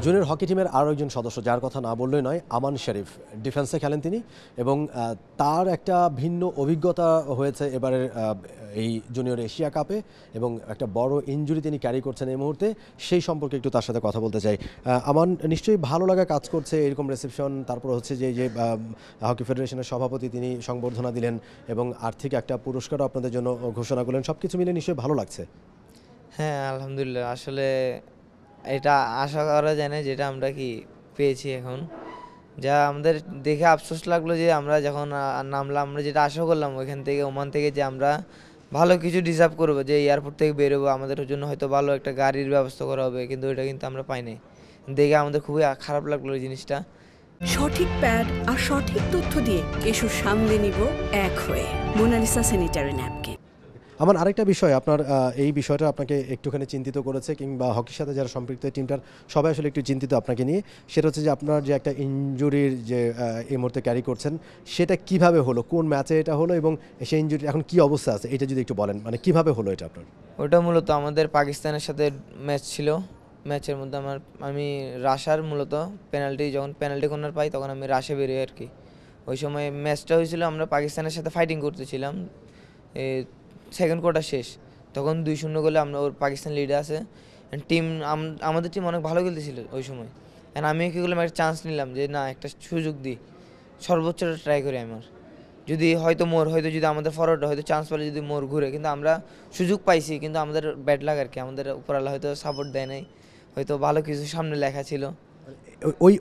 Junior hockey টিমের আরও একজন সদস্য যার কথা না বললেই নয়, আমান শরীফ। ডিফেন্সে খেলেন তিনি এবং তার একটা ভিন্ন অভিজ্ঞতা হয়েছে এবারের এই জুনিয়র এশিয়া কাপে এবং একটা বড় ইনজুরি তিনি ক্যারি করছেন এই মুহূর্তে। সেই সম্পর্কে একটু তার সাথে কথা বলতে চাই। আমান, নিশ্চয়ই ভালো লাগা কাজ করছে এরকম রিসেপশন, তারপর হচ্ছে যে হকি ফেডারেশনের সভাপতি তিনি সংবর্ধনা দিলেন এবং আর্থিক একটা পুরস্কারও আপনাদের জন্য ঘোষণা করলেন, সব কিছু মিলে নিশ্চয়ই ভালো লাগছে। হ্যাঁ, আলহামদুলিল্লাহ। আসলে এটা আশা করা যায় না যেটা আমরা পেয়েছি এখন, যা আমাদের দেখে আফসোস লাগলো যে আমরা যখন নামলাম, আমরা যেটা আশা করলাম ওইখান থেকে ওমান থেকে যে আমরা ভালো কিছু ডিজার্ভ করবো, যে এয়ারপোর্ট থেকে বেরোবো, আমাদের জন্য হয়তো ভালো একটা গাড়ির ব্যবস্থা করা হবে, কিন্তু ওইটা কিন্তু আমরা পাইনি। দেখে আমাদের খুবই খারাপ লাগলো এই জিনিসটা। সঠিক প্যাড আর সঠিক তথ্য দিয়ে কেশু সামলে নিব এক হয়ে। Monalisa sanitary napkin. আমার আরেকটা বিষয়, আপনার এই বিষয়টা আপনাকে একটুখানি চিন্তিত করেছে, কিংবা হকির সাথে যারা সম্পৃক্ত টিমটার সবাই আসলে একটু চিন্তিত আপনাকে নিয়ে। সেটা হচ্ছে যে আপনার যে একটা ইনজুরির যে এই মুহূর্তে ক্যারি করছেন, সেটা কিভাবে হলো, কোন ম্যাচে এটা হলো এবং সেই ইনজুরি এখন কি অবস্থা আছে, এটা যদি একটু বলেন, মানে কিভাবে হলো এটা আপনার? ওটা মূলত আমাদের পাকিস্তানের সাথে ম্যাচ ছিল। ম্যাচের মধ্যে আমি রাশার মূলত যখন পেনাল্টি কর্নার পাই তখন আমি রাশে বেরোই আর কি। ওই সময় ম্যাচটা হয়েছিল, আমরা পাকিস্তানের সাথে ফাইটিং করতেছিলাম, সেকেন্ড কোয়ার্টার শেষ, তখন 2-0 গোলে আমরা ওর পাকিস্তান লিডে আছে। আমাদের টিম অনেক ভালো খেলতেছিল ওই সময়। আমি কী করলাম, একটা চান্স নিলাম যে না, একটা সুযোগ দিই, সর্বোচ্চটা ট্রাই করি আমার। যদি যদি আমাদের ফরওয়ার্ডটা হয়তো চান্স পেলে যদি মোর ঘুরে, কিন্তু আমরা সুযোগ পাইছি, কিন্তু আমাদের ব্যাড লাগ আর কি, আমাদের উপরালা হয়তো সাপোর্ট দেয় নাই, হয়তো ভালো কিছু সামনে লেখা ছিল।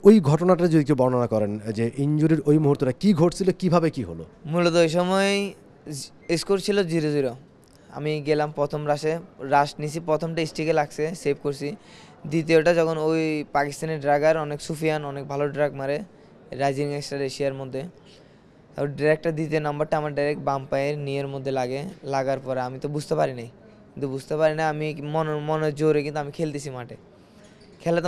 ওই ঘটনাটা যদি একটু বর্ণনা করেন, যে ইনজুরির ওই মুহূর্তটা কি ঘটছিল, কিভাবে কি হলো? মূলত ওই সময় স্কোর ছিল 0-0। আমি গেলাম প্রথম রাশ নিছি, প্রথমটা স্টিকে লাগছে, সেভ করছি। দ্বিতীয়টা যখন ওই পাকিস্তানের ড্রাগার সুফিয়ান অনেক ভালো ড্রাগ মারে রাইজিং স্টার এশিয়ার মধ্যে, ডাইরেক্টটা দ্বিতীয় নাম্বারটা আমার ডাইরেক্ট বাম পায়ের নিয়ের মধ্যে লাগার পরে আমি তো বুঝতে পারি নাই, আমি মনের জোরে কিন্তু আমি খেলতেছি মাঠে, খেলা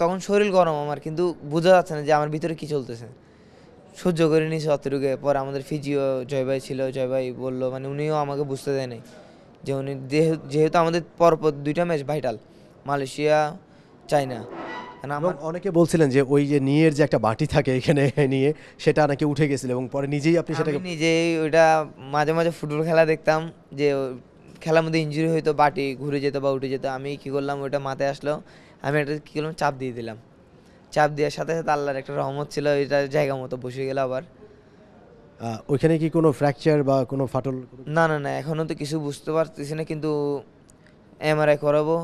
তখন শরীর গরম আমার, কিন্তু বোঝা যাচ্ছে না যে আমার ভিতরে কি চলতেছে। সহ্য করে নিয়েছি অতটুকু। পরে আমাদের ফিজিও জয় ভাই ছিল, জয় ভাই বললো, উনিও আমাকে বুঝতে দেয় নাই যে উনি যেহেতু আমাদের পরপর 2টা ম্যাচ ভাইটাল, মালয়েশিয়া, চায়না। অনেকে বলছিলেন যে ওই যে নিয়ের যে একটা বাটি থাকে এখানে নিয়ে, সেটা নাকি উঠে গেছিল এবং পরে নিজেই আপনি সেটাকে নিজেই ওইটা মাঝে মাঝে ফুটবল খেলা দেখতাম যে খেলার মধ্যে ইনজুরি হইতো, বাটি ঘুরে যেত বা উঠে যেত। আমি কি করলাম, ওইটা মাথায় আসলো, আমি একটা কী করলাম, চাপ দিয়ে দিলাম। চাপ দেওয়ার সাথে সাথে আল্লাহর একটা রহমত ছিল, এটা জায়গা মতো বসে গেল আবার। ওইখানে কি কোনো ফ্র্যাকচার বা কোনো ফাটল? না, এখনও তো কিছু বুঝতে পারতেছি না, কিন্তু এমআরআই করাবো,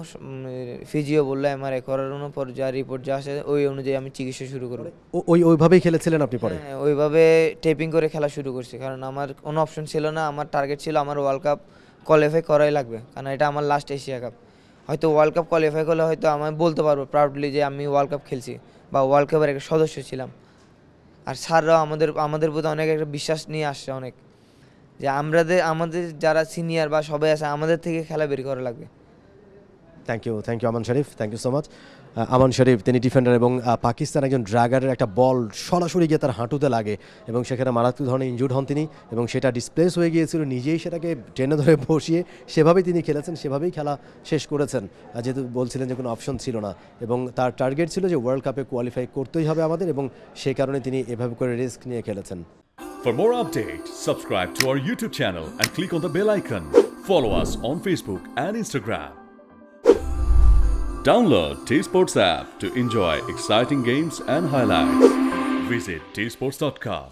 ফিজিও বললো এমআরআই করানোর পর যা রিপোর্ট যা আসে ওই অনুযায়ী আমি চিকিৎসা শুরু করবো। ওইভাবেই খেলেছিলেন আপনি পরে? হ্যাঁ, ওইভাবে টেপিং করে খেলা শুরু করছি, কারণ আমার কোনো অপশন ছিল না। আমার টার্গেট ছিল আমার ওয়ার্ল্ড কাপ কোয়ালিফাই করাই লাগবে, কারণ এটা আমার লাস্ট এশিয়া কাপ। হয়তো ওয়ার্ল্ড কাপ কোয়ালিফাই করলে হয়তো আমি বলতে পারবো প্রাউডলি যে আমি ওয়ার্ল্ড কাপ খেলছি বা ওয়ার্ল্ড কাপের একটা সদস্য ছিলাম। আর স্যাররাও আমাদের প্রতি অনেক একটা বিশ্বাস নিয়ে আসছে অনেক, যে আমাদের যারা সিনিয়র বা সবাই আছে আমাদের থেকে খেলা বের করা লাগবে। Thank you Aman Sharif, thank you so much. Aman Sharif তিনি ডিফেন্ডার এবং পাকিস্তান একজন ড্রাগারের একটা বল সরাসরি গিয়ে তার হাঁটুতে লাগে এবং সেখানে মারাত্মক ধরনের ইনজুর্ড হন তিনি, এবং সেটা ডিসপ্লেস হয়ে গিয়েছিল, নিজেই সেটাকে টেনে ধরে বসিয়ে সেভাবেই তিনি খেলেছেন, সেভাবেই খেলা শেষ করেছেন, যেহেতু বলছিলেন যে কোনো অপশন ছিল না এবং তার টার্গেট ছিল যে ওয়ার্ল্ড কাপে কোয়ালিফাই করতেই হবে আমাদের, এবং সেই কারণে তিনি এভাবে করে রিস্ক নিয়ে খেলেছেন। For more updates, subscribe to our YouTube channel and click on the bell icon. Follow us on Facebook and Instagram. Download T-Sports app to enjoy exciting games and highlights. Visit tsports.com.